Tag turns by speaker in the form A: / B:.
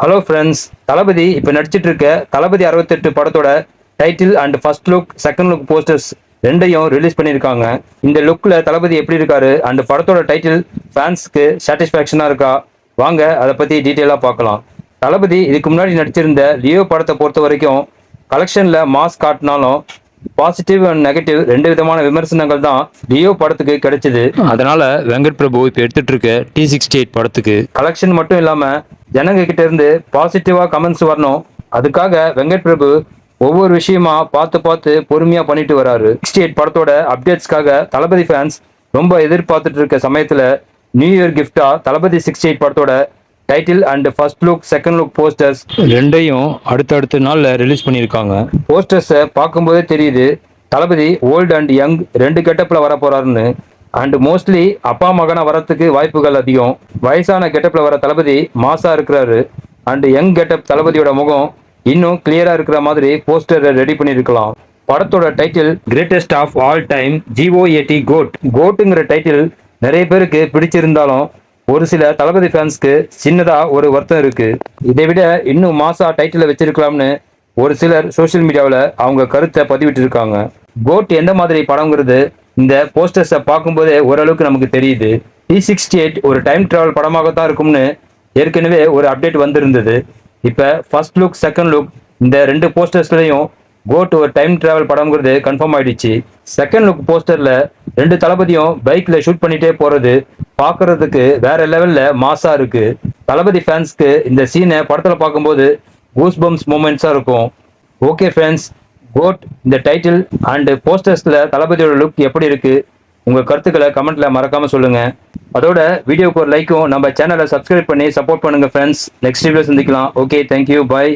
A: Hello friends, தளபதி இப்போ நடிச்சிட்டு இருக்க தளபதி 68 படத்தோட title and first look second look posters ரெண்டையும் ரிலீஸ் பண்ணியிருக்காங்க. இந்த லுக்கில் தளபதி எப்படி இருக்காரு அண்ட் படத்தோட டைட்டில் ஃபேன்ஸ்க்கு சாட்டிஸ்ஃபேக்ஷனாக இருக்கா? வாங்க அதை பற்றி டீட்டெயிலாக பார்க்கலாம். தளபதி இதுக்கு முன்னாடி நடிச்சிருந்த லியோ படத்தை பொறுத்த வரைக்கும் கலெக்ஷனில் மாஸ் காட்டினாலும் பாசிட்டிவ் அண்ட் நெகட்டிவ் ரெண்டு விதமான விமர்சனங்கள் தான் லியோ படத்துக்கு கிடைச்சது. அதனால வெங்கட் பிரபு இப்போ எடுத்துட்டு இருக்க T68 படத்துக்கு கலெக்ஷன் மட்டும் இல்லாம ஜனங்க கிட்ட இருந்து பாசிட்டிவா கமெண்ட்ஸ் வரணும். அதுக்காக வெங்கட் பிரபு ஒவ்வொரு விஷயமா பார்த்து பொறுமையா பண்ணிட்டு வராரு. 68 படத்தோட அப்டேட்ஸ்க்காக தளபதி ஃபேன்ஸ் ரொம்ப எதிர்பார்த்துட்டு இருக்க சமயத்துல நியூ இயர் கிஃப்டா தளபதி 68 படத்தோட title and first look second look posters ரெண்டையும் அடுத்தடுத்த நாள்ல ரிலீஸ் பண்ணியிருக்காங்க. போஸ்டர்ஸை பார்க்கும்போதே தெரியுது தளபதி ஓல்டு அண்ட் யங் ரெண்டு கெட்டப்ல வர போறாருன்னு. அண்ட் மோஸ்ட்லி அப்பா மகனா வரத்துக்கு வாய்ப்புகள் அதிகம். வயசான கெட்டப்ல வர தளபதி மாசா இருக்கிறாரு. அண்ட் யங் கெட்டப் தளபதியோட முகம் இன்னும் கிளியரா இருக்கிற மாதிரி போஸ்டரை ரெடி பண்ணியிருக்கலாம். படத்தோட title greatest of all time GOAT கோட்டுங்கிற டைட்டில் நிறைய பேருக்கு பிடிச்சிருந்தாலும் ஒரு சில தளபதி ஃபேன்ஸ்க்கு சின்னதா ஒரு வருத்தம் இருக்கு. இதை விட இன்னும் மாசா டைட்டில வச்சிருக்கலாம்னு ஒரு சிலர் சோசியல் மீடியாவில் அவங்க கருத்தை பதிவிட்டு இருக்காங்க. கோட் எந்த மாதிரி படங்கிறது இந்த போஸ்டர்ஸை பார்க்கும்போதே ஓரளவுக்கு நமக்கு தெரியுது. T68 ஒரு டைம் டிராவல் படமாகத்தான் இருக்கும்னு ஏற்கனவே ஒரு அப்டேட் வந்திருந்தது. இப்போ ஃபர்ஸ்ட் லுக் செகண்ட் லுக் இந்த ரெண்டு போஸ்டர்ஸ்லையும் கோட் ஒரு டைம் டிராவல் படம்ங்கிறது கன்ஃபார்ம் ஆயிடுச்சு. செகண்ட் லுக் போஸ்டர்ல ரெண்டு தளபதியும் பைக்ல ஷூட் பண்ணிட்டே போறது பார்க்கறதுக்கு வேற லெவல்ல மாசா இருக்கு. தளபதி ஃபேன்ஸ்க்கு இந்த சீனை படத்துல பார்க்கும்போது கூஸ் பம்ஸ் மூமெண்ட்ஸா இருக்கும். ஓகே ஃப்ரெண்ட்ஸ், கோட் இந்த டைட்டில் அண்ட் போஸ்டர்ஸ்ல தளபதியோட லுக் எப்படி இருக்கு? உங்க கருத்துக்களை கமெண்ட்ல மறக்காம சொல்லுங்க. அதோட வீடியோக்கு ஒரு லைக்கும் நம்ம சேனலை சப்ஸ்கிரைப் பண்ணி சப்போர்ட் பண்ணுங்க ஃப்ரெண்ட்ஸ். நெக்ஸ்ட் வீடியோ சந்திக்கலாம். ஓகே, தேங்க்யூ, பாய்.